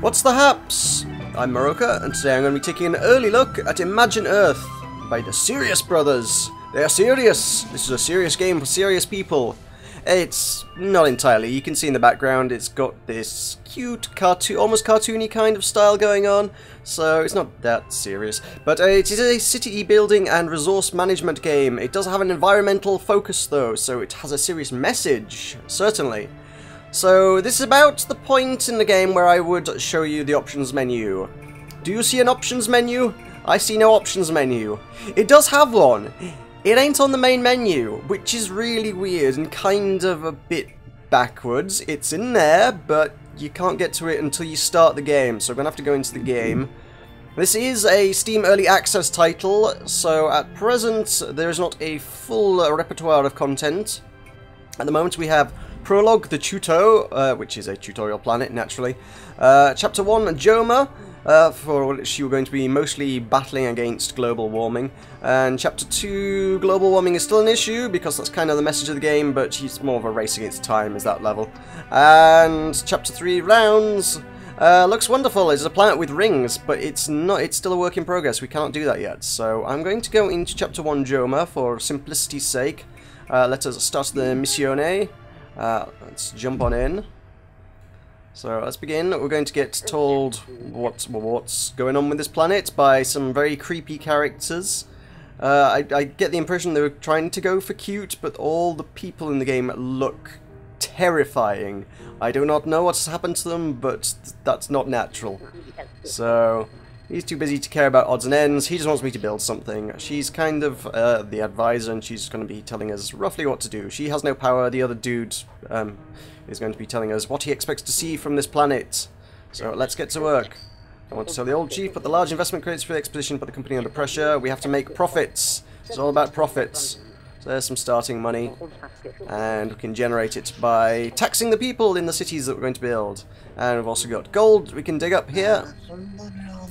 What's the haps? I'm Meroka, and today I'm going to be taking an early look at Imagine Earth by the Serious Brothers. They are serious. This is a serious game for serious people. It's not entirely. You can see in the background it's got this cute, almost cartoony kind of style going on, so it's not that serious. But it is a city building and resource management game. It does have an environmental focus though, so it has a serious message, certainly. So this is about the point in the game where I would show you the options menu. Do you see an options menu? I see no options menu. It does have one. It ain't on the main menu, which is really weird and kind of a bit backwards. It's in there, but you can't get to it until you start the game, so I'm gonna have to go into the game. This is a Steam Early Access title, so at present there is not a full repertoire of content. At the moment we have Prologue, the Chuto, which is a tutorial planet, naturally. Chapter 1, Joma, for which you're going to be mostly battling against global warming. And Chapter 2, global warming is still an issue, because that's kind of the message of the game, but it's more of a race against time, is that level. And Chapter 3, Rounds, looks wonderful. It's a planet with rings, but it's not. It's still a work in progress. We can't do that yet. So I'm going to go into Chapter 1, Joma, for simplicity's sake. Let us start the missione. Let's jump on in. So let's begin. We're going to get told what's going on with this planet by some very creepy characters. I get the impression they were trying to go for cute, but all the people in the game look terrifying. I do not know what's happened to them, but that's not natural. So he's too busy to care about odds and ends. He just wants me to build something. She's kind of the advisor, and she's going to be telling us roughly what to do. She has no power. The other dude is going to be telling us what he expects to see from this planet. So let's get to work. I want to tell the old chief, but the large investment creates for the expedition put the company under pressure. We have to make profits. It's all about profits. So there's some starting money, and we can generate it by taxing the people in the cities that we're going to build. And we've also got gold we can dig up here.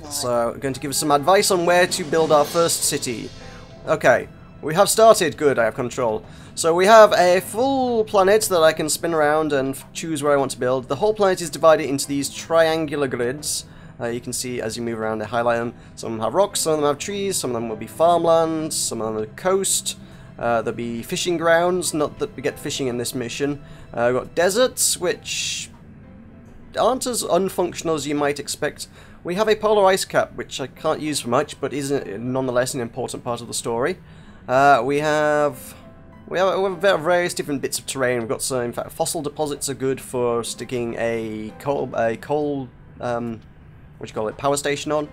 So I'm going to give us some advice on where to build our first city. Okay, we have started. Good, I have control. So we have a full planet that I can spin around and choose where I want to build. The whole planet is divided into these triangular grids. You can see as you move around they highlight them. Some of them have rocks, some of them have trees, some of them will be farmland, some of them are coast. There'll be fishing grounds, not that we get fishing in this mission. We've got deserts, which aren't as unfunctional as you might expect. We have a polar ice cap, which I can't use for much, but is nonetheless an important part of the story. We have various different bits of terrain. We've got some, in fact, fossil deposits are good for sticking a coal what do you call it, power station on.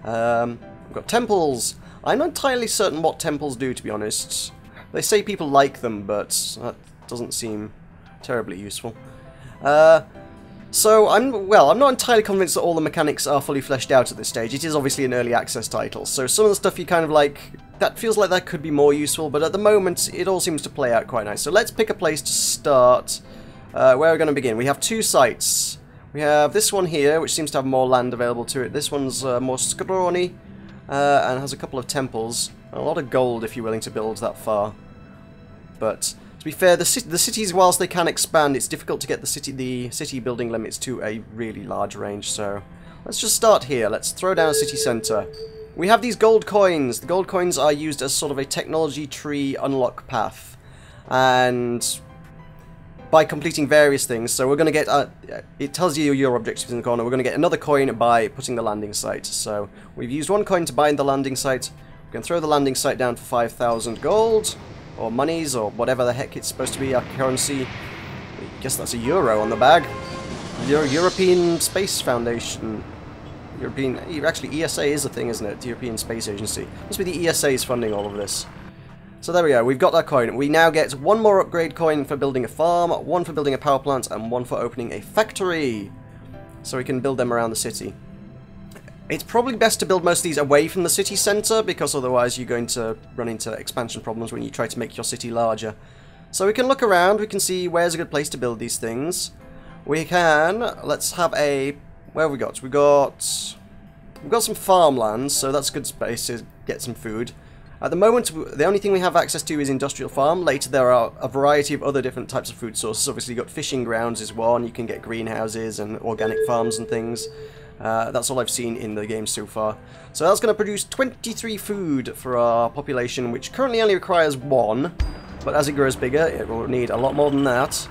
We've got temples. I'm not entirely certain what temples do, to be honest. They say people like them, but that doesn't seem terribly useful. So I'm not entirely convinced that all the mechanics are fully fleshed out at this stage. It is obviously an early access title, so some of the stuff you kind of like, that feels like that could be more useful, but at the moment it all seems to play out quite nice. So let's pick a place to start. Where we're going to begin. We have two sites. We have this one here, which seems to have more land available to it. This one's more scrawny, and has a couple of temples. A lot of gold if you're willing to build that far. But to be fair, the cities, whilst they can expand, it's difficult to get the city building limits to a really large range. So let's just start here. Let's throw down a city centre. We have these gold coins. The gold coins are used as sort of a technology tree unlock path, and by completing various things. So we're going to get, it tells you your objectives in the corner. We're going to get another coin by putting the landing site. So we've used one coin to bind the landing site. We can throw the landing site down for 5,000 gold, or monies, or whatever the heck it's supposed to be, our currency. I guess that's a euro on the bag. European Space Foundation. Actually ESA is a thing, isn't it? The European Space Agency. Must be the ESA is funding all of this. So there we go, we've got that coin. We now get one more upgrade coin for building a farm, one for building a power plant, and one for opening a factory. So we can build them around the city. It's probably best to build most of these away from the city centre, because otherwise you're going to run into expansion problems when you try to make your city larger. So we can look around, we can see where's a good place to build these things. We can, let's have a, where have we got? We've got some farmlands, so that's a good space to get some food. At the moment, the only thing we have access to is industrial farm. Later, there are a variety of other different types of food sources. Obviously, you've got fishing grounds is one. You can get greenhouses and organic farms and things. That's all I've seen in the game so far. So that's going to produce 23 food for our population, which currently only requires 1. But as it grows bigger, it will need a lot more than that.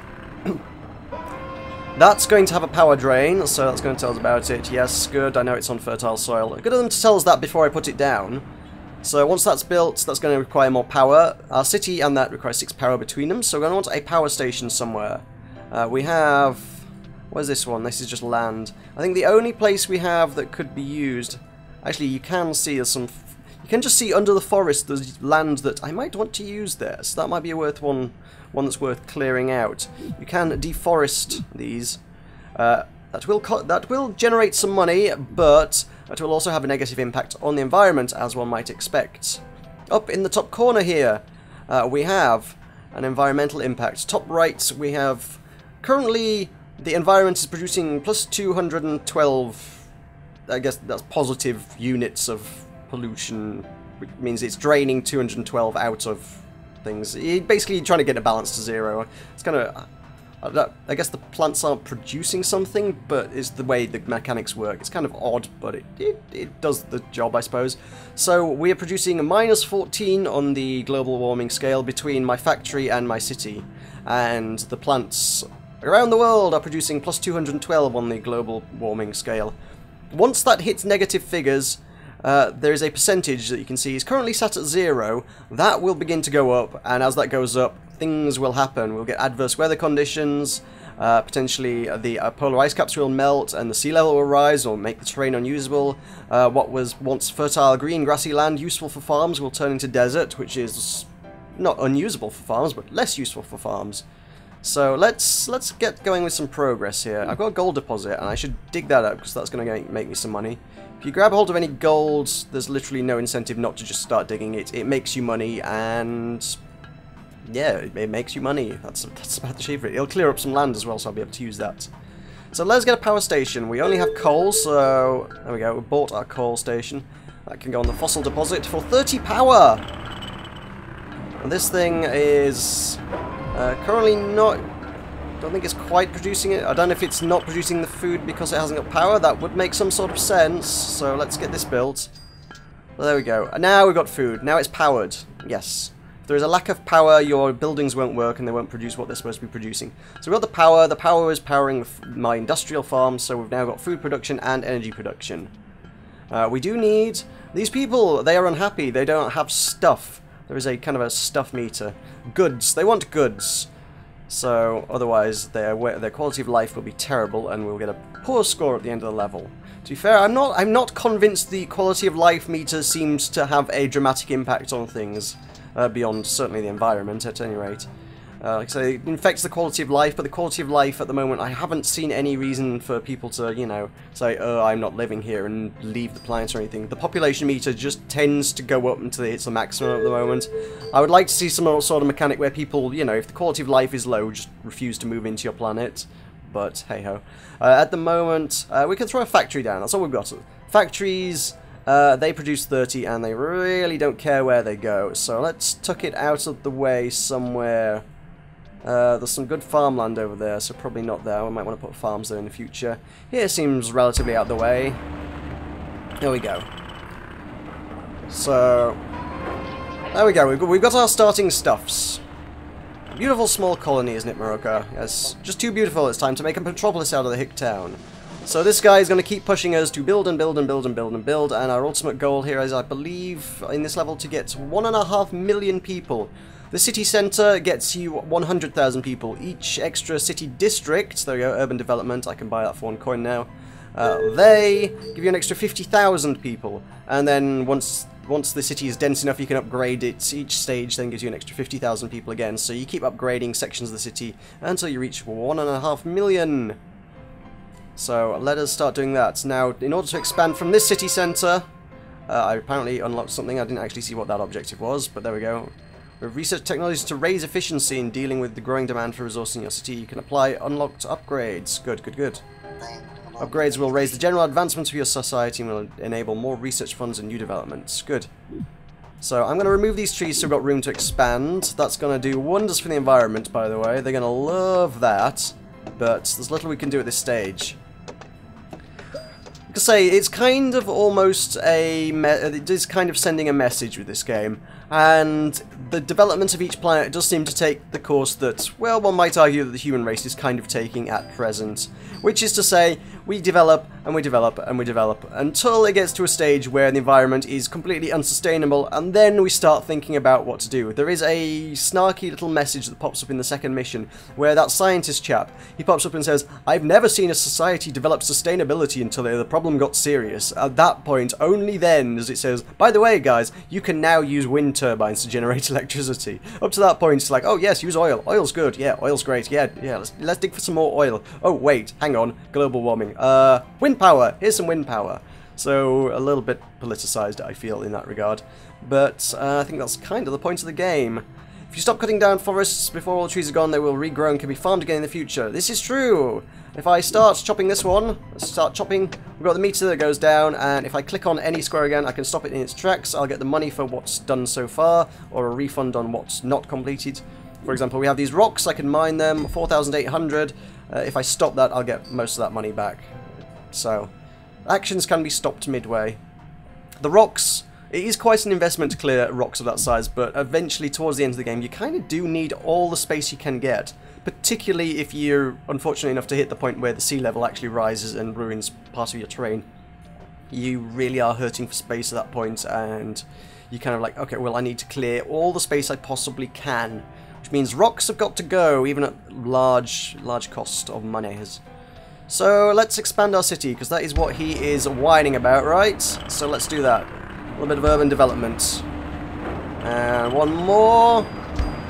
That's going to have a power drain, so that's going to tell us about it. Yes, good. I know it's on fertile soil. Good of them to tell us that before I put it down. So once that's built, that's going to require more power. Our city and that requires 6 power between them, so we're going to want a power station somewhere. We have... Where's this one? This is just land. I think the only place we have that could be used... Actually, you can see there's some... You can just see under the forest there's land that I might want to use there, so that might be a one that's worth clearing out. You can deforest these. That will generate some money, but that will also have a negative impact on the environment, as one might expect. Up in the top corner here, we have an environmental impact. Top right, we have currently the environment is producing plus 212. I guess that's positive units of pollution, which means it's draining 212 out of things. You're basically trying to get a balance to 0. It's kind of... I guess the plants aren't producing something, but it's the way the mechanics work. It's kind of odd, but it does the job, I suppose. So we are producing a minus 14 on the global warming scale between my factory and my city. And the plants around the world are producing plus 212 on the global warming scale. Once that hits negative figures, there is a percentage that you can see is currently sat at 0. That will begin to go up, and as that goes up, things will happen. We'll get adverse weather conditions, potentially the polar ice caps will melt and the sea level will rise or make the terrain unusable. What was once fertile green grassy land useful for farms will turn into desert, which is not unusable for farms, but less useful for farms. So let's get going with some progress here. I've got a gold deposit and I should dig that up because that's going to make me some money. If you grab hold of any gold, there's literally no incentive not to just start digging it. It makes you money, and yeah, it makes you money. That's about the shape of it. It'll clear up some land as well, so I'll be able to use that. So let's get a power station. We only have coal, so there we go. We bought our coal station. That can go on the fossil deposit for 30 power. And this thing is currently not... I don't think it's quite producing it. I don't know if it's not producing the food because it hasn't got power. That would make some sort of sense. So let's get this built. Well, there we go. And now we've got food. Now it's powered. Yes. If there is a lack of power, your buildings won't work and they won't produce what they're supposed to be producing. So we've got the power. The power is powering my industrial farm. So we've now got food production and energy production. We do need... These people, they are unhappy. They don't have stuff. There is a kind of a stuff meter. Goods. They want goods. So otherwise their quality of life will be terrible and we'll get a poor score at the end of the level. To be fair, I'm not convinced the quality of life meter seems to have a dramatic impact on things beyond certainly the environment at any rate. Like I say, it infects the quality of life, but the quality of life at the moment, I haven't seen any reason for people to, you know, say, oh, I'm not living here and leave the planet or anything. The population meter just tends to go up until it's the maximum at the moment. I would like to see some sort of mechanic where people, you know, if the quality of life is low, just refuse to move into your planet. But, hey-ho. At the moment, we can throw a factory down. That's all we've got. Factories... they produce 30 and they really don't care where they go. So let's tuck it out of the way somewhere. There's some good farmland over there, so probably not there. We might want to put farms there in the future. Here seems relatively out of the way. There we go. So, there we go. We've got our starting stuffs. A beautiful small colony, isn't it, Meroka? Yes, just too beautiful. It's time to make a metropolis out of the hick town. So this guy is going to keep pushing us to build and build and build and build and build, and our ultimate goal here is, I believe, in this level to get 1.5 million people. The city centre gets you 100,000 people. Each extra city district, there we go, urban development, I can buy that for 1 coin now. They give you an extra 50,000 people, and then once the city is dense enough you can upgrade it. Each stage then gives you an extra 50,000 people again, so you keep upgrading sections of the city until you reach 1.5 million. So let us start doing that. Now, in order to expand from this city centre, I apparently unlocked something. I didn't actually see what that objective was, but there we go. We have research technologies to raise efficiency in dealing with the growing demand for resources in your city. You can apply unlocked upgrades. Good, good, good. Upgrades will raise the general advancement of your society and will enable more research funds and new developments. Good. So I'm going to remove these trees so we've got room to expand. That's going to do wonders for the environment, by the way. They're going to love that. But there's little we can do at this stage. Like I say, it's kind of almost it is kind of sending a message with this game. And the development of each planet does seem to take the course that, well, one might argue that the human race is kind of taking at present. Which is to say, we develop, and we develop, and we develop, until it gets to a stage where the environment is completely unsustainable, and then we start thinking about what to do. There is a snarky little message that pops up in the second mission, where that scientist chap, he pops up and says, "I've never seen a society develop sustainability until the problem got serious." At that point, only then does it says, "By the way, guys, you can now use wind turbines to generate electricity." Up to that point, it's like, "Oh yes, use oil. Oil's good. Yeah, oil's great. Yeah, let's dig for some more oil. Oh wait, hang on, global warming. Wind power. Here's some wind power." So a little bit politicized, I feel, in that regard. But I think that's kind of the point of the game. If you stop cutting down forests before all the trees are gone, they will regrow and can be farmed again in the future. This is true. If I start chopping this one, let's start chopping, we've got the meter that goes down, and if I click on any square again, I can stop it in its tracks. I'll get the money for what's done so far, or a refund on what's not completed. For example, we have these rocks, I can mine them, 4,800. If I stop that, I'll get most of that money back. So, actions can be stopped midway. The rocks, it is quite an investment to clear rocks of that size, but eventually, towards the end of the game, you kind of do need all the space you can get. Particularly if you're unfortunate enough to hit the point where the sea level actually rises and ruins part of your terrain. You really are hurting for space at that point, and you're kind of like, okay, well, I need to clear all the space I possibly can. Which means rocks have got to go, even at large cost of money. So let's expand our city, because that is what he is whining about, right? So let's do that. A little bit of urban development. And one more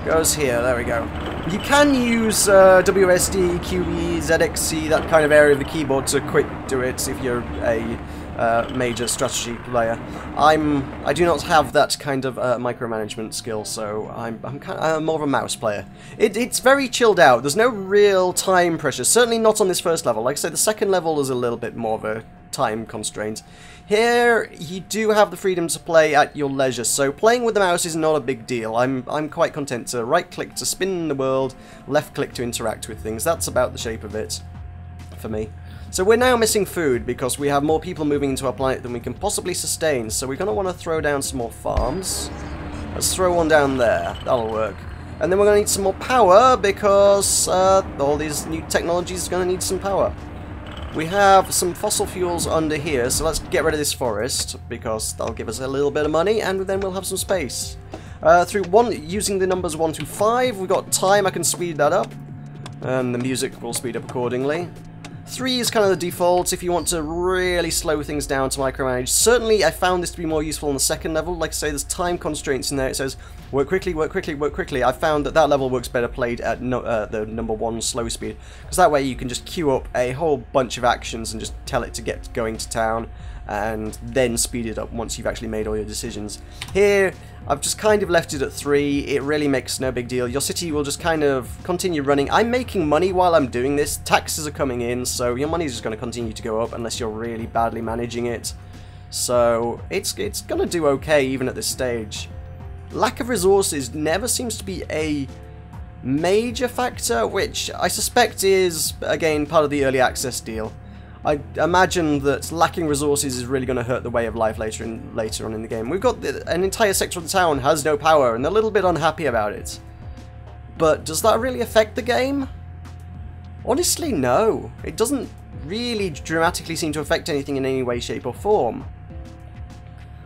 goes here, there we go. You can use WSD, QE, ZXC, that kind of area of the keyboard to quick do it if you're a major strategy player. I do not have that kind of micromanagement skill, so I'm more of a mouse player. It's very chilled out. There's no real time pressure. Certainly not on this first level. Like I say, the second level is a little bit more of a time constraint. Here, you do have the freedom to play at your leisure, so playing with the mouse is not a big deal. I'm quite content to right-click to spin the world, left-click to interact with things. That's about the shape of it for me. So we're now missing food because we have more people moving into our planet than we can possibly sustain, so we're going to want to throw down some more farms. Let's throw one down there. That'll work. And then we're going to need some more power because all these new technologies are going to need some power. We have some fossil fuels under here, so let's get rid of this forest because that'll give us a little bit of money, and then we'll have some space. Using the numbers 1 to 5, we've got time. I can speed that up, and the music will speed up accordingly. 3 is kind of the default if you want to really slow things down to micromanage. Certainly, I found this to be more useful on the second level. Like I say, there's time constraints in there. It says, work quickly, work quickly, work quickly. I found that level works better played at the number 1 slow speed. Because that way you can just queue up a whole bunch of actions and just tell it to get going to town. And then speed it up once you've actually made all your decisions. Here, I've just kind of left it at 3. It really makes no big deal. Your city will just kind of continue running. I'm making money while I'm doing this. Taxes are coming in, so your money is just going to continue to go up unless you're really badly managing it. So it's going to do okay even at this stage. Lack of resources never seems to be a major factor, which I suspect is, again, part of the early access deal. I imagine that lacking resources is really going to hurt the way of life later on in the game. We've got an entire sector of the town has no power, and they're a little bit unhappy about it. But does that really affect the game? Honestly, no. It doesn't really dramatically seem to affect anything in any way, shape, or form.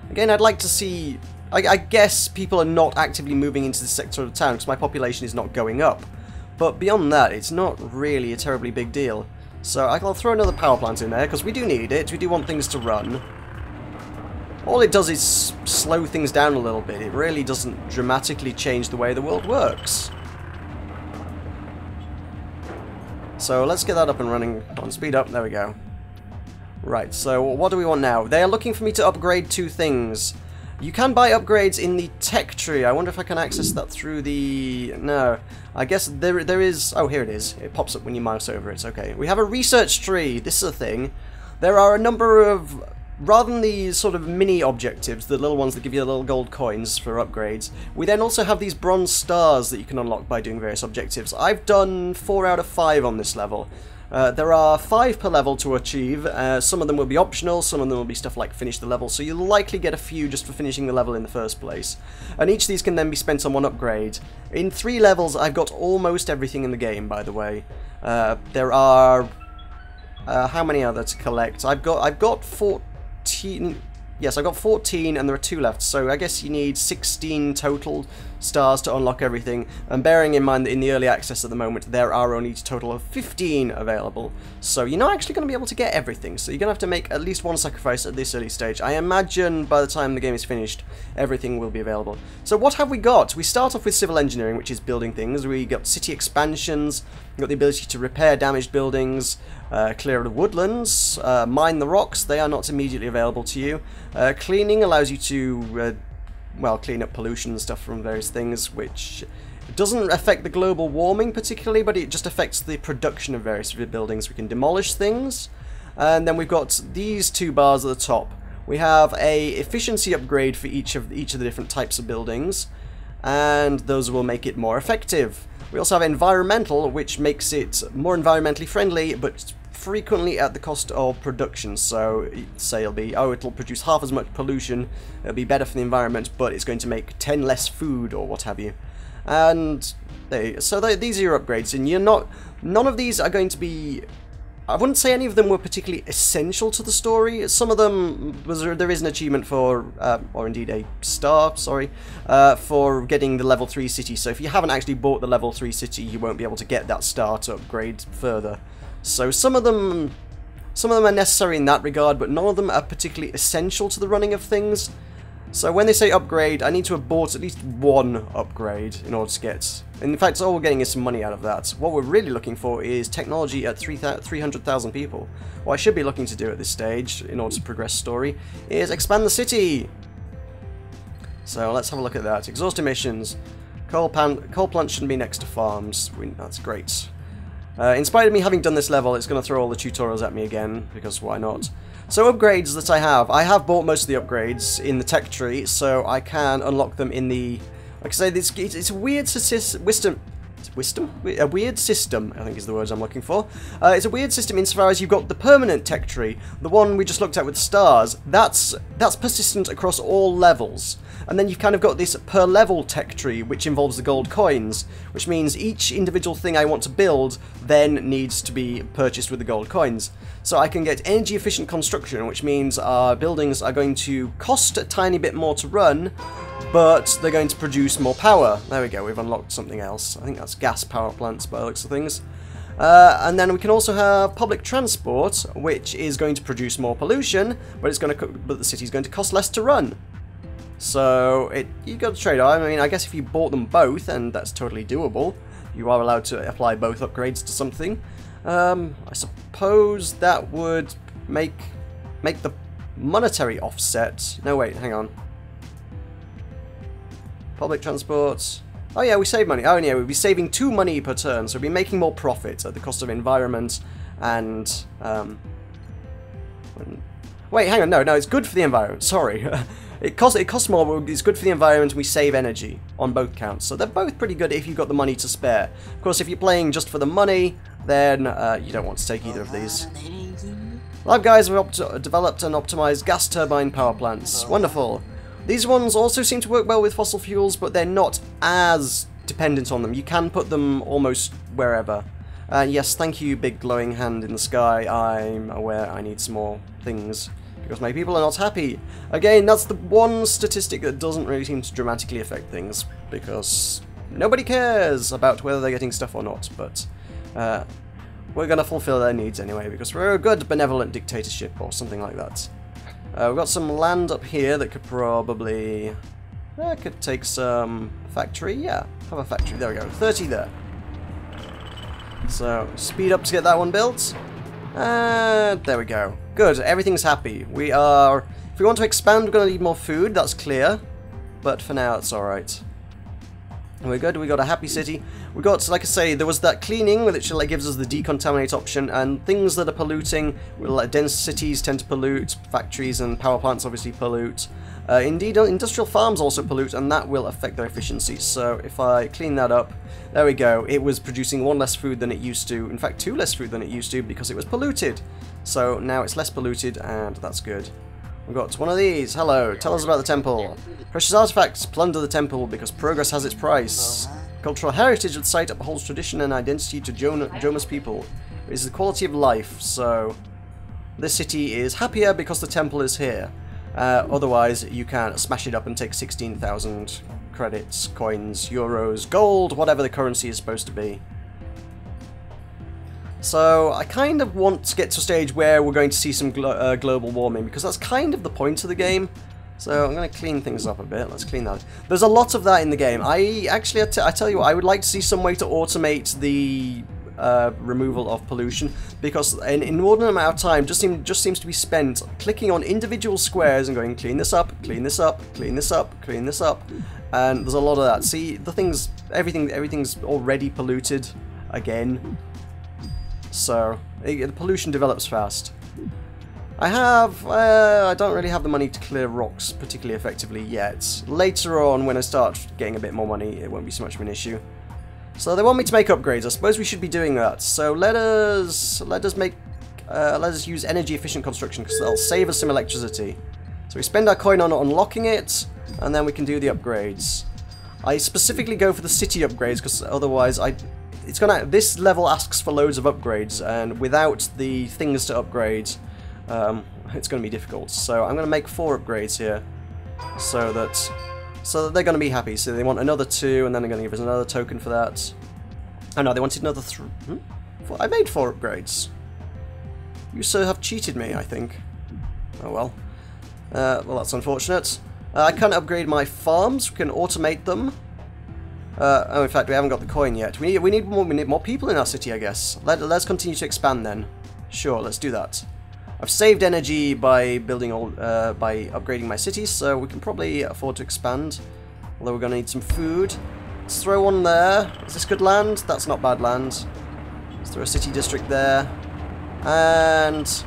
Again, I'd like to see... I guess people are not actively moving into this sector of the town because my population is not going up. But beyond that, it's not really a terribly big deal. So I'll throw another power plant in there, because we do need it. We do want things to run. All it does is slow things down a little bit. It really doesn't dramatically change the way the world works. So let's get that up and running. On speed up, there we go. Right, so what do we want now? They are looking for me to upgrade 2 things. You can buy upgrades in the tech tree. I wonder if I can access that through the... No. I guess there is... Oh, here it is. It pops up when you mouse over it. Okay. We have a research tree. This is a thing. There are a number of rather than these sort of mini objectives, the little ones that give you the little gold coins for upgrades, we then also have these bronze stars that you can unlock by doing various objectives. I've done 4 out of 5 on this level. There are 5 per level to achieve. Some of them will be optional, some of them will be stuff like finish the level, so you'll likely get a few just for finishing the level in the first place. And each of these can then be spent on one upgrade. In 3 levels I've got almost everything in the game, by the way. There are... how many are there to collect? I've got 14... Yes, I've got 14 and there are 2 left, so I guess you need 16 total stars to unlock everything. And bearing in mind that in the early access at the moment there are only a total of 15 available, so you're not actually going to be able to get everything, so you're going to have to make at least one sacrifice at this early stage. I imagine by the time the game is finished everything will be available. So what have we got? We start off with civil engineering, which is building things. We got city expansions, we've got the ability to repair damaged buildings, clear the woodlands, mine the rocks. They are not immediately available to you. Cleaning allows you to, well, clean up pollution and stuff from various things, which doesn't affect the global warming particularly, but it just affects the production of various buildings. We can demolish things. And then we've got these 2 bars at the top. We have a efficiency upgrade for each of the different types of buildings, and those will make it more effective. We also have environmental, which makes it more environmentally friendly, but frequently at the cost of production. So, say it'll be, oh, it'll produce half as much pollution, it'll be better for the environment, but it's going to make 10 less food or what have you. And these are your upgrades, and none of these are going to be, I wouldn't say any of them were particularly essential to the story. Some of them, there is an achievement for, or indeed a star, sorry, for getting the level 3 city. So if you haven't actually bought the level 3 city, you won't be able to get that star to upgrade further. So some of them are necessary in that regard, but none of them are particularly essential to the running of things. So when they say upgrade, I need to have bought at least one upgrade in order to get... In fact, all we're getting is some money out of that. What we're really looking for is technology at 300,000 people. What I should be looking to do at this stage, in order to progress story, is expand the city. So let's have a look at that. Exhaust emissions. Coal plants shouldn't be next to farms. That's great. In spite of me having done this level, it's going to throw all the tutorials at me again, because why not? So upgrades that I have bought most of the upgrades in the tech tree, so I can unlock them in the... Like I say, it's a weird system, a weird system, I think is the words I'm looking for. It's a weird system insofar as you've got the permanent tech tree, the one we just looked at with the stars, that's persistent across all levels. And then you've kind of got this per level tech tree, which involves the gold coins, which means each individual thing I want to build then needs to be purchased with the gold coins. So I can get energy efficient construction, which means our buildings are going to cost a tiny bit more to run, but they're going to produce more power. There we go, we've unlocked something else. I think that's gas power plants by the looks of things. And then we can also have public transport, which is going to produce more pollution, but the city's going to cost less to run. So you got to trade off. I mean, I guess if you bought them both, and that's totally doable, you are allowed to apply both upgrades to something. I suppose that would make the monetary offset. No, wait, hang on. Public transport. Oh yeah, we save money. Oh yeah, we'd be saving 2 money per turn, so we'd be making more profit at the cost of environment and wait, hang on. No, it's good for the environment. Sorry. It costs more, but it's good for the environment, and we save energy on both counts. So they're both pretty good if you've got the money to spare. Of course, if you're playing just for the money, then you don't want to take either of these. Lab guys have developed and optimized gas turbine power plants. Wonderful. These ones also seem to work well with fossil fuels, but they're not as dependent on them. You can put them almost wherever. Yes, thank you, big glowing hand in the sky. I'm aware I need some more things, because my people are not happy. Again, that's the one statistic that doesn't really seem to dramatically affect things, because nobody cares about whether they're getting stuff or not, but we're going to fulfill their needs anyway, because we're a good, benevolent dictatorship, or something like that. We've got some land up here that could probably... could take some factory, yeah, have a factory, there we go, 30 there. So, speed up to get that one built. There we go. Good, everything's happy. We are... If we want to expand, we're going to need more food, that's clear. But for now, it's alright. We're good, we got a happy city. We got, like I say, there was that cleaning, which like gives us the decontaminate option, and things that are polluting, like dense cities tend to pollute, factories and power plants obviously pollute. Indeed, industrial farms also pollute, and that will affect their efficiency. So if I clean that up, there we go. It was producing 1 less food than it used to. In fact, 2 less food than it used to because it was polluted. So now it's less polluted, and that's good. We've got one of these. Hello, tell us about the temple. Precious artifacts, plunder the temple because progress has its price. Cultural heritage of the site upholds tradition and identity to Joma's people. It is the quality of life, so this city is happier because the temple is here. Otherwise, you can smash it up and take 16,000 credits, coins, euros, gold, whatever the currency is supposed to be. So I kind of want to get to a stage where we're going to see some global warming, because that's kind of the point of the game. So I'm going to clean things up a bit. Let's clean that. There's a lot of that in the game. I tell you what, I would like to see some way to automate the removal of pollution, because an inordinate amount of time just seems to be spent clicking on individual squares and going clean this up, clean this up, clean this up, clean this up, and there's a lot of that. See, the things, everything's already polluted again. So, the pollution develops fast. I don't really have the money to clear rocks particularly effectively yet. Later on, when I start getting a bit more money, it won't be so much of an issue. So they want me to make upgrades. I suppose we should be doing that. So let us use energy efficient construction, because that'll save us some electricity. So we spend our coin on unlocking it, and then we can do the upgrades. I specifically go for the city upgrades, because otherwise this level asks for loads of upgrades, and without the things to upgrade, it's going to be difficult. So I'm going to make 4 upgrades here, so that they're going to be happy. So they want another 2, and then they're going to give us another token for that. Oh no, they wanted another 3. I made 4 upgrades. You sir have cheated me, I think. Oh well. Well, that's unfortunate. I can't upgrade my farms. We can automate them. Oh, in fact, we haven't got the coin yet. We need more people in our city, I guess. Let's continue to expand then. Sure, let's do that. I've saved energy by building by upgrading my cities, so we can probably afford to expand. Although we're going to need some food. Let's throw one there. Is this good land? That's not bad land. Let's throw a city district there. And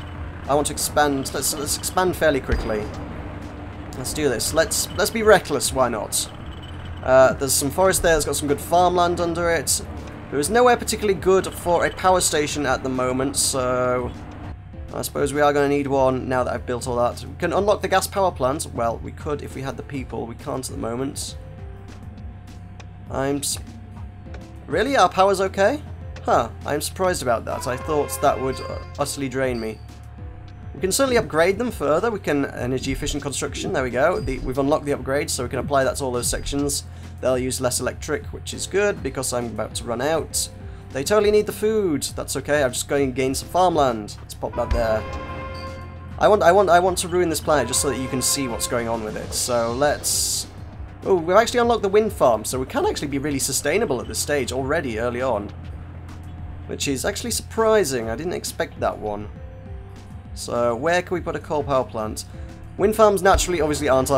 I want to expand. Let's expand fairly quickly. Let's do this. Let's be reckless. Why not? There's some forest there. It's got some good farmland under it. There is nowhere particularly good for a power station at the moment, so I suppose we are going to need one now that I've built all that. We can unlock the gas power plant. Well, we could if we had the people. We can't at the moment. Really? Our power's okay? Huh, I'm surprised about that. I thought that would utterly drain me. We can certainly upgrade them further. We can energy efficient construction. There we go. We've unlocked the upgrade, so we can apply that to all those sections. They'll use less electric, which is good because I'm about to run out. They totally need the food. That's okay. I'm just going to gain some farmland. Let's pop that there. I want to ruin this planet just so that you can see what's going on with it. So let's. Oh, we've actually unlocked the wind farm, so we can actually be really sustainable at this stage already, early on. Which is actually surprising. I didn't expect that one. So where can we put a coal power plant? Wind farms naturally obviously aren't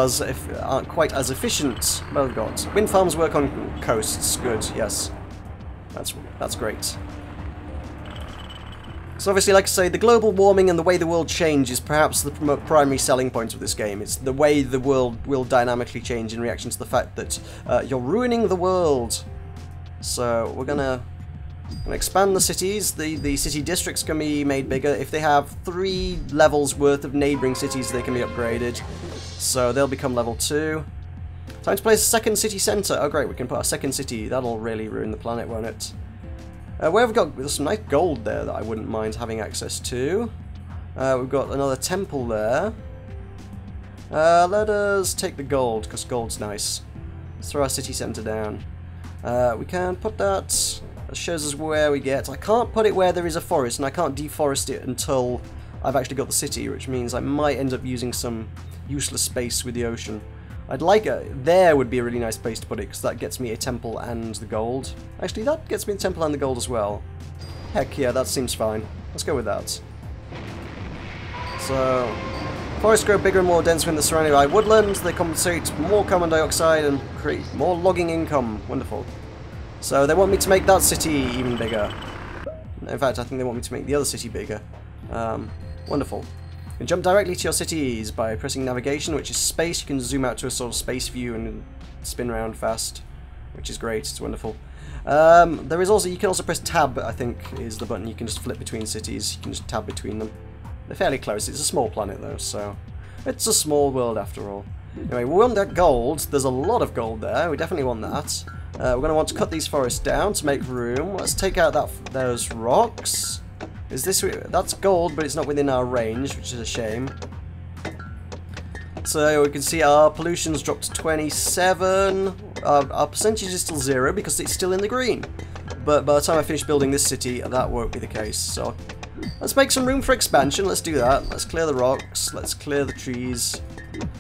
quite as efficient. Well, we've got wind farms work on coasts. Good, yes. That's great. So obviously, like I say, the global warming and the way the world changes is perhaps the primary selling point of this game. It's the way the world will dynamically change in reaction to the fact that you're ruining the world. So we're gonna expand the cities. The city districts can be made bigger. If they have 3 levels worth of neighbouring cities, they can be upgraded. So they'll become level 2. Time to place a second city centre. Oh great, we can put a second city. That'll really ruin the planet, won't it? Where have we got? There's some nice gold there that I wouldn't mind having access to. We've got another temple there. Let us take the gold, because gold's nice. Let's throw our city centre down. We can put that. That shows us where we get. I can't put it where there is a forest, and I can't deforest it until I've actually got the city, which means I might end up using some useless space with the ocean. I'd like there would be a really nice place to put it, because that gets me a temple and the gold. Actually, that gets me the temple and the gold as well. Heck yeah, that seems fine. Let's go with that. So, forests grow bigger and more dense when they're surrounded by woodland. They compensate more carbon dioxide and create more logging income. Wonderful. So they want me to make that city even bigger. In fact, I think they want me to make the other city bigger. Wonderful. You can jump directly to your cities by pressing navigation, which is space. You can zoom out to a sort of space view and spin around fast, which is great. It's wonderful. There is also, you can also press tab, I think, is the button. You can just flip between cities. You can just tab between them. They're fairly close. It's a small planet, though, so it's a small world after all. Anyway, we want that gold. There's a lot of gold there. We definitely want that. We're going to want to cut these forests down to make room. Let's take out those rocks. Is this... That's gold, but it's not within our range, which is a shame. So we can see our pollution's dropped to 27. Our percentage is still 0 because it's still in the green. But by the time I finish building this city, that won't be the case. So let's make some room for expansion. Let's do that. Let's clear the rocks. Let's clear the trees.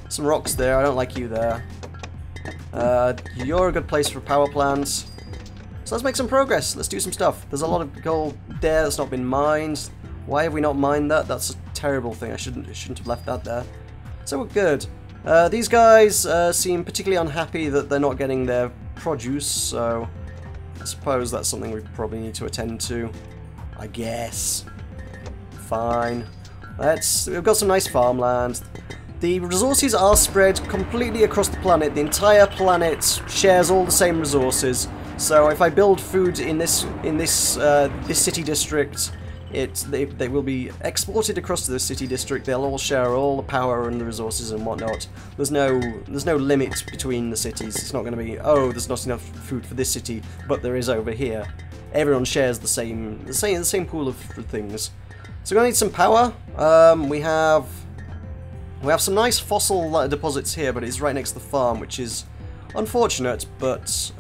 Some rocks there. I don't like you there. You're a good place for power plants. So let's make some progress. Let's do some stuff. There's a lot of gold there that's not been mined. Why have we not mined that? That's a terrible thing. I shouldn't have left that there. So we're good. These guys seem particularly unhappy that they're not getting their produce, so I suppose that's something we probably need to attend to. I guess. Fine. We've got some nice farmland. The resources are spread completely across the planet. The entire planet shares all the same resources. So if I build food in this city district, they will be exported across to the city district. They'll all share all the power and the resources and whatnot. There's no limit between the cities. It's not going to be, oh, there's not enough food for this city, but there is over here. Everyone shares the same pool of things. So we're going to need some power. We have some nice fossil deposits here, but it's right next to the farm, which is unfortunate, but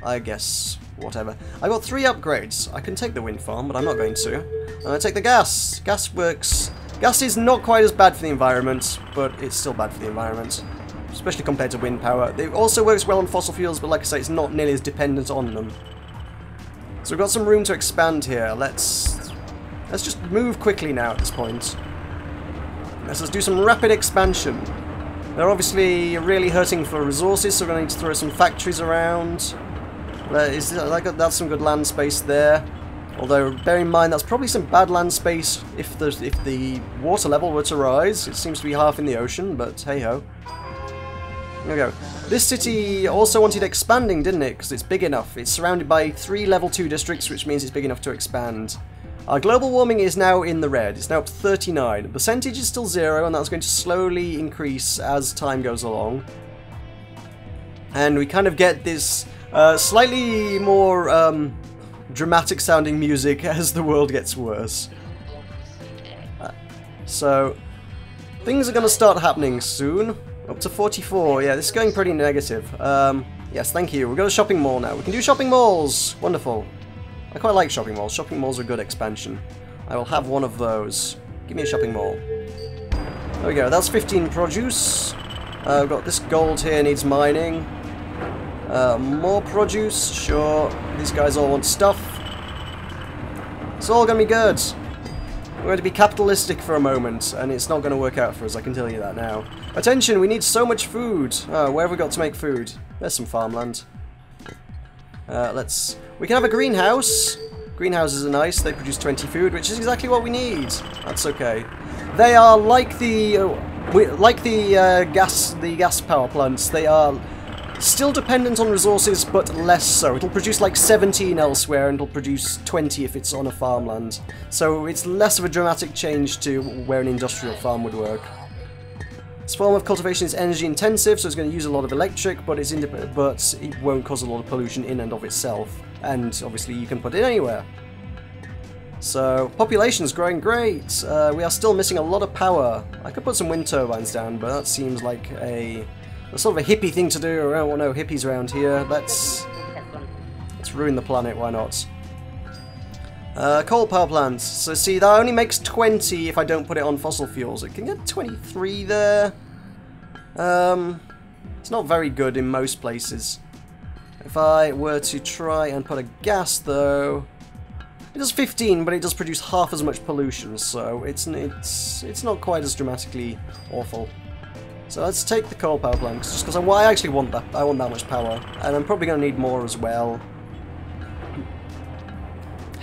I guess whatever. I got 3 upgrades. I can take the wind farm, but I'm not going to. I'm going to take the gas. Gas works. Gas is not quite as bad for the environment, but it's still bad for the environment, especially compared to wind power. It also works well on fossil fuels, but like I say, it's not nearly as dependent on them. So we've got some room to expand here. Let's just move quickly now at this point. Let's do some rapid expansion. They're obviously really hurting for resources, so we're going to need to throw some factories around. That's some good land space there. Although, bear in mind, that's probably some bad land space if the water level were to rise. It seems to be half in the ocean, but hey-ho. There we go. This city also wanted expanding, didn't it? Because it's big enough. It's surrounded by 3 level 2 districts, which means it's big enough to expand. Our global warming is now in the red. It's now up to 39. The percentage is still 0, and that's going to slowly increase as time goes along. And we kind of get this slightly more dramatic sounding music as the world gets worse. So things are going to start happening soon. Up to 44. Yeah, this is going pretty negative. Yes, thank you. We've got a shopping mall now. We can do shopping malls. Wonderful. I quite like shopping malls. Shopping malls are a good expansion. I will have one of those. Give me a shopping mall. There we go. That's 15 produce. I've got this gold here, needs mining. More produce, sure. These guys all want stuff. It's all going to be good. We're going to be capitalistic for a moment, and it's not going to work out for us, I can tell you that now. Attention, we need so much food. Oh, where have we got to make food? There's some farmland. We can have a greenhouse. Greenhouses are nice, they produce 20 food, which is exactly what we need. That's okay. They are like the gas power plants. They are still dependent on resources, but less so. It'll produce like 17 elsewhere, and it'll produce 20 if it's on a farmland. So it's less of a dramatic change to where an industrial farm would work. This form of cultivation is energy intensive, so it's going to use a lot of electric, but it won't cause a lot of pollution in and of itself. And obviously you can put it anywhere. So, population's growing great. We are still missing a lot of power. I could put some wind turbines down, but that seems like a sort of a hippie thing to do. I don't want no hippies around here. Let's ruin the planet, why not? Coal power plants. So see, that only makes 20 if I don't put it on fossil fuels. It can get 23 there. It's not very good in most places. If I were to try and put a gas, though, it does 15, but it does produce half as much pollution, so it's not quite as dramatically awful. So let's take the coal power plant, just because I actually want that. I want that much power, and I'm probably going to need more as well.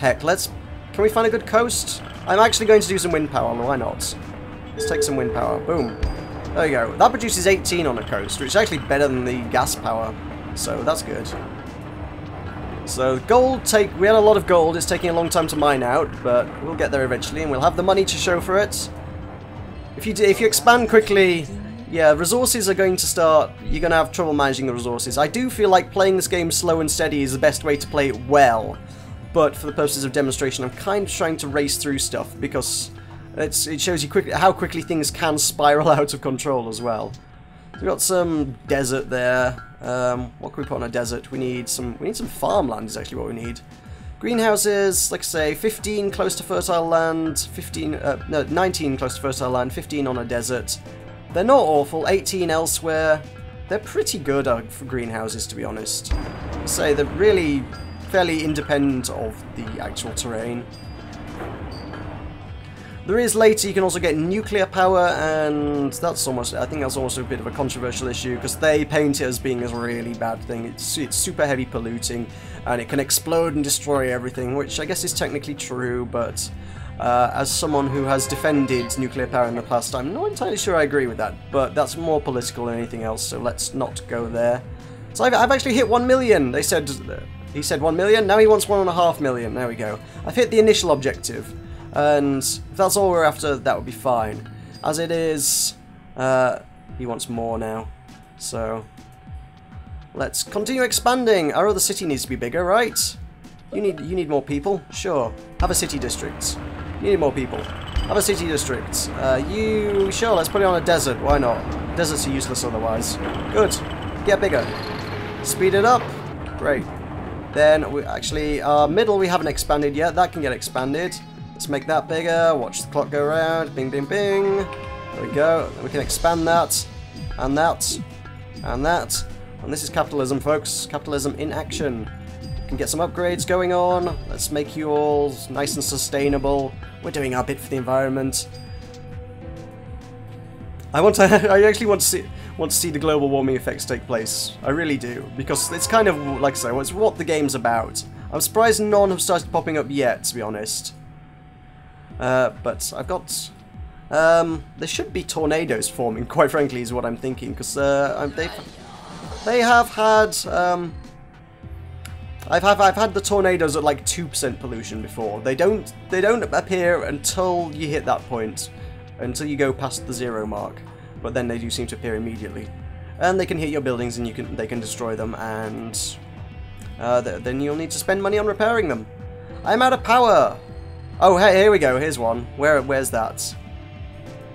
Heck, can we find a good coast? I'm actually going to do some wind power, why not? Let's take some wind power. Boom. There you go. That produces 18 on a coast, which is actually better than the gas power. So that's good. So we had a lot of gold. It's taking a long time to mine out, but we'll get there eventually, and we'll have the money to show for it. If you expand quickly, yeah, resources are going to start. You're going to have trouble managing the resources. I do feel like playing this game slow and steady is the best way to play it well, but for the purposes of demonstration, I'm kind of trying to race through stuff because it shows you how quickly things can spiral out of control as well. We've got some desert there. What can we put on a desert? We need some farmland is actually what we need. Greenhouses, like I say, 15 close to fertile land, 19 close to fertile land, 15 on a desert. They're not awful, 18 elsewhere. They're pretty good for greenhouses, to be honest. Like I say, they're really fairly independent of the actual terrain. There is later, you can also get nuclear power, and I think that's almost a bit of a controversial issue, because they paint it as being a really bad thing. It's super heavy polluting, and it can explode and destroy everything, which I guess is technically true, but as someone who has defended nuclear power in the past, I'm not entirely sure I agree with that, but that's more political than anything else, so let's not go there. So I've actually hit 1 million. He said 1 million, now he wants 1.5 million. There we go. I've hit the initial objective. And if that's all we're after, that would be fine. As it is, he wants more now. So, let's continue expanding. Our other city needs to be bigger, right? You need more people? Sure. Have a city district. You need more people. Have a city district. Sure, let's put it on a desert. Why not? Deserts are useless otherwise. Good. Get bigger. Speed it up. Great. Then, our middle we haven't expanded yet. That can get expanded. Let's make that bigger, watch the clock go around, bing, bing, bing. There we go. We can expand that, and that, and that. And this is capitalism, folks. Capitalism in action. We can get some upgrades going on. Let's make you all nice and sustainable. We're doing our bit for the environment. I actually want to see the global warming effects take place. I really do, because it's kind of, like I say, it's what the game's about. I'm surprised none have started popping up yet, to be honest. But I've got... there should be tornadoes forming, quite frankly, is what I'm thinking, because they have had... I've had the tornadoes at like 2% pollution before. They don't appear until you hit that point, until you go past the 0 mark. But then they do seem to appear immediately, and they can hit your buildings and they can destroy them, and then you'll need to spend money on repairing them. I'm out of power. Oh, hey, here we go. Here's one. Where's that?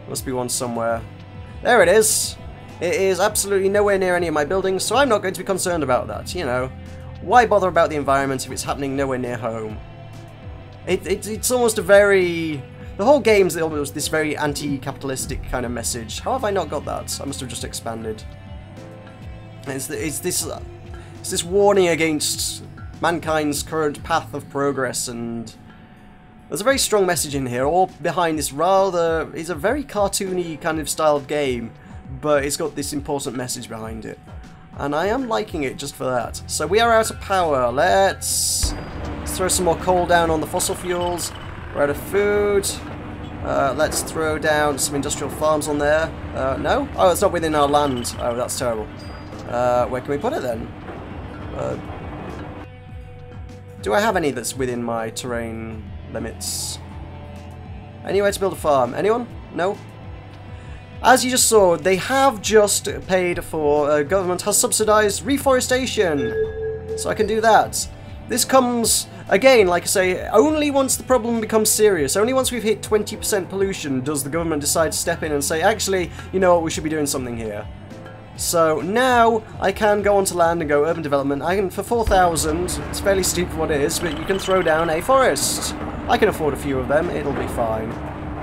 Must be one somewhere. There it is. It is absolutely nowhere near any of my buildings, so I'm not going to be concerned about that. You know, why bother about the environment if it's happening nowhere near home? It's almost a very... The whole game's almost this very anti-capitalistic kind of message. How have I not got that? I must have just expanded. It's this warning against mankind's current path of progress, and there's a very strong message in here, all behind this rather... It's a very cartoony kind of styled game, but it's got this important message behind it. And I am liking it just for that. So we are out of power. Let's throw some more coal down on the fossil fuels. We're out of food. Let's throw down some industrial farms on there. No? Oh, it's not within our land. Oh, that's terrible. Where can we put it then? Do I have any that's within my terrain limits? Anywhere to build a farm? Anyone? No? As you just saw, they have just paid for, government has subsidized reforestation. So I can do that. This comes, again, like I say, only once the problem becomes serious, only once we've hit 20% pollution does the government decide to step in and say, actually, you know what, we should be doing something here. So now I can go onto land and go urban development. I can, for 4,000, it's fairly steep for what it is, but you can throw down a forest. I can afford a few of them, it'll be fine.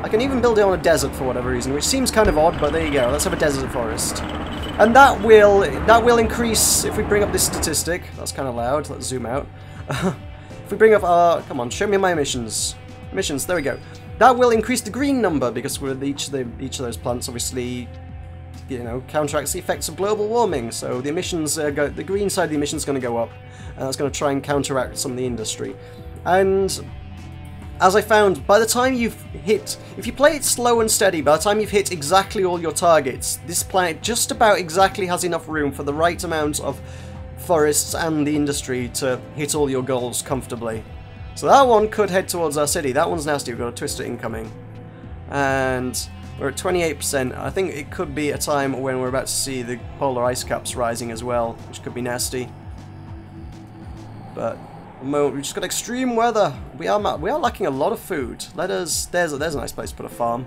I can even build it on a desert for whatever reason, which seems kind of odd, but there you go. Let's have a desert forest. And that will increase if we bring up this statistic. That's kind of loud. Let's zoom out. If we bring up our... Come on, show me my emissions. Emissions, there we go. That will increase the green number, because with each of those plants, obviously, you know, counteracts the effects of global warming. So the emissions, the green side of the emissions is going to go up, and that's going to try and counteract some of the industry. And as I found, by the time you've hit, if you play it slow and steady, by the time you've hit exactly all your targets, this planet just about exactly has enough room for the right amount of forests and the industry to hit all your goals comfortably. So that one could head towards our city. That one's nasty. We've got a twister incoming. And we're at 28%. I think it could be a time when we're about to see the polar ice caps rising as well, which could be nasty. But at the moment, we've just got extreme weather. We are lacking a lot of food. There's a nice place to put a farm.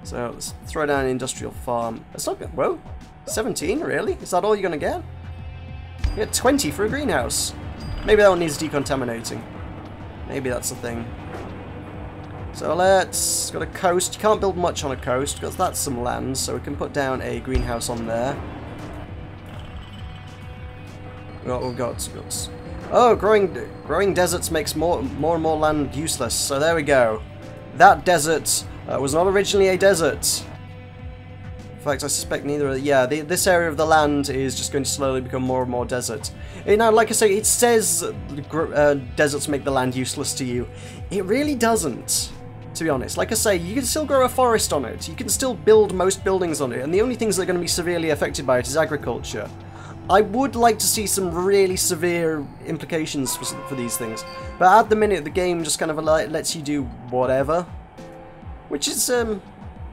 So let's throw down an industrial farm. It's not good. Whoa, 17 really? Is that all you're gonna get? You get 20 for a greenhouse. Maybe that one needs decontaminating. Maybe that's the thing. So let's got a coast. You can't build much on a coast because that's some land. So we can put down a greenhouse on there. We've got oh, growing deserts makes more and more land useless. So there we go. That desert was not originally a desert. In fact, I suspect neither. Yeah, this area of the land is just going to slowly become more and more desert. Now, like I say, it says deserts make the land useless to you. It really doesn't, to be honest. Like I say, you can still grow a forest on it. You can still build most buildings on it, and the only things that are going to be severely affected by it is agriculture. I would like to see some really severe implications for these things, but at the minute, the game just kind of lets you do whatever, which is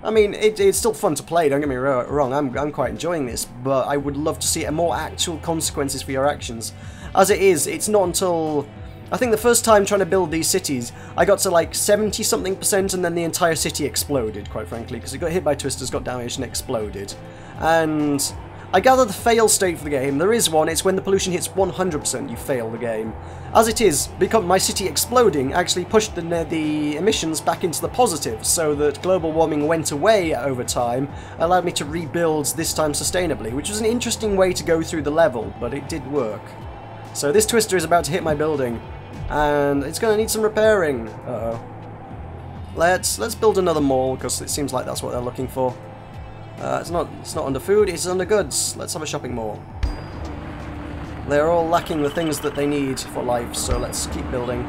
I mean, it's still fun to play, don't get me wrong, I'm quite enjoying this, but I would love to see more actual consequences for your actions. As it is, it's not until, I think the first time trying to build these cities, I got to like 70-something% and then the entire city exploded, quite frankly, because it got hit by twisters, got damaged and exploded. And I gather the fail state for the game, there is one, it's when the pollution hits 100% you fail the game. As it is, because my city exploding actually pushed the emissions back into the positive, so that global warming went away over time, allowed me to rebuild this time sustainably, which was an interesting way to go through the level, but it did work. So this twister is about to hit my building, and it's going to need some repairing. Uh-oh. Let's build another mall, because it seems like that's what they're looking for. It's not under food, it's under goods. Let's have a shopping mall. They're all lacking the things that they need for life, so let's keep building.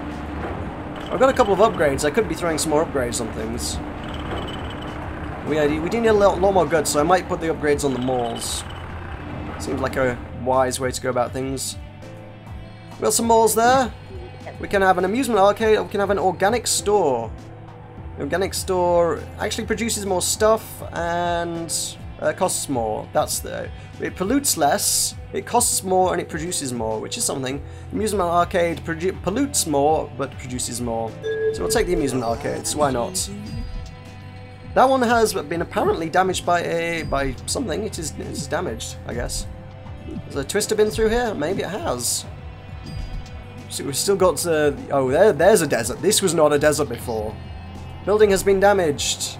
I've got a couple of upgrades. I could be throwing some more upgrades on things. We do need a lot more goods, so I might put the upgrades on the malls. Seems like a wise way to go about things. We've got some malls there. We can have an amusement arcade, or we can have an organic store. The organic store actually produces more stuff and costs more. It pollutes less, it costs more, and it produces more, which is something. Amusement arcade pollutes more, but produces more. So we'll take the amusement arcades. Why not? That one has been apparently damaged by something. It is damaged, I guess. Has a twister been through here? Maybe it has. So we've still got oh, there's a desert. This was not a desert before. Building has been damaged.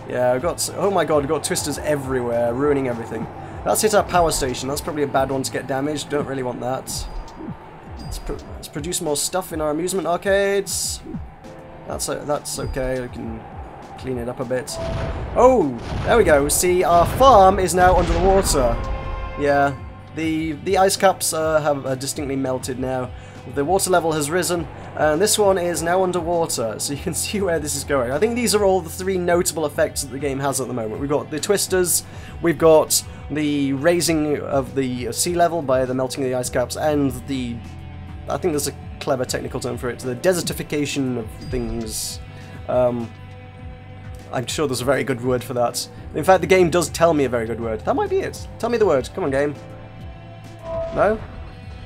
Yeah, I've got, oh my god, we've got twisters everywhere, ruining everything. That's hit our power station. That's probably a bad one to get damaged. Don't really want that. Let's produce more stuff in our amusement arcades. That's okay. We can clean it up a bit. Oh, there we go. See, our farm is now under the water. Yeah, the ice caps have distinctly melted now. The water level has risen, and this one is now underwater, so you can see where this is going. I think these are all the three notable effects that the game has at the moment. We've got the twisters, we've got the raising of the sea level by the melting of the ice caps, and I think there's a clever technical term for it, the desertification of things. I'm sure there's a very good word for that. In fact, the game does tell me a very good word. That might be it. Tell me the word. Come on, game. No?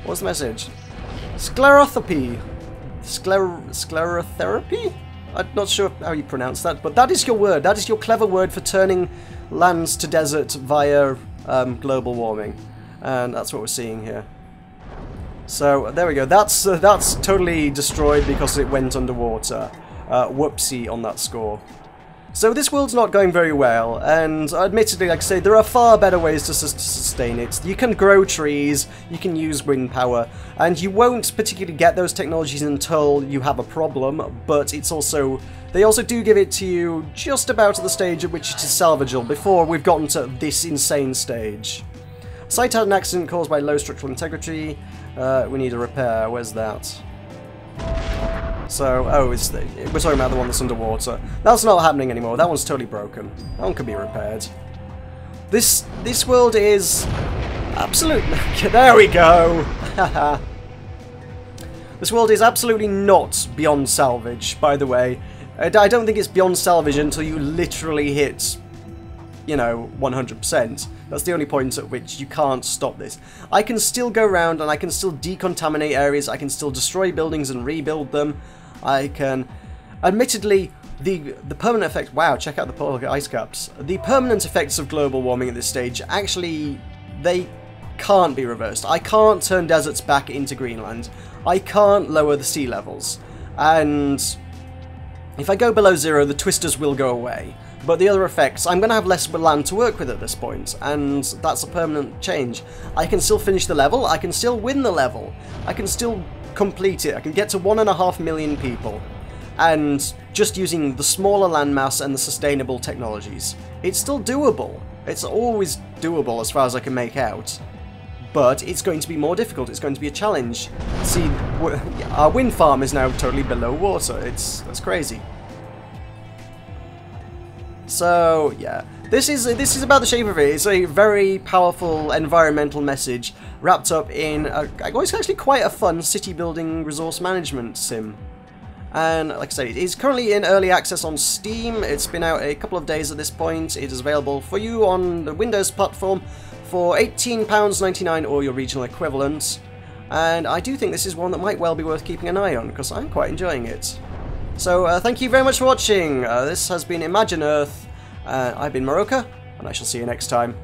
What's the message? Sclerotherapy. Sclerotherapy? I'm not sure how you pronounce that, but that is your word. That is your clever word for turning lands to desert via global warming. And that's what we're seeing here. So, there we go. That's totally destroyed because it went underwater. Whoopsie on that score. So this world's not going very well, and admittedly, like I say, there are far better ways to sustain it. You can grow trees, you can use wind power, and you won't particularly get those technologies until you have a problem, but it's also, they also do give it to you just about at the stage at which it is salvageable, before we've gotten to this insane stage. Site had an accident caused by low structural integrity. We need a repair. Where's that? So, oh, we're talking about the one that's underwater. That's not happening anymore. That one's totally broken. That one can be repaired. This world is absolute. There we go. This world is absolutely not beyond salvage. By the way, I don't think it's beyond salvage until you literally hit, you know, 100%. That's the only point at which you can't stop this. I can still go around and I can still decontaminate areas. I can still destroy buildings and rebuild them. I can, admittedly, the permanent effect. Wow, check out the polar ice caps. The permanent effects of global warming at this stage actually they can't be reversed. I can't turn deserts back into Greenland. I can't lower the sea levels, and if I go below 0, the twisters will go away. But the other effects, I'm going to have less land to work with at this point, and that's a permanent change. I can still finish the level, I can still win the level, I can still complete it, I can get to 1.5 million people, and just using the smaller landmass and the sustainable technologies. It's still doable. It's always doable as far as I can make out. But it's going to be more difficult, it's going to be a challenge. See, our wind farm is now totally below water, that's crazy. So, yeah, this is about the shape of it. It's a very powerful environmental message wrapped up in it's actually quite a fun city building resource management sim. And like I say, it is currently in early access on Steam. It's been out a couple of days at this point. It is available for you on the Windows platform for £18.99 or your regional equivalent. And I do think this is one that might well be worth keeping an eye on, because I'm quite enjoying it. So thank you very much for watching. This has been Imagine Earth. I've been Meroka, and I shall see you next time.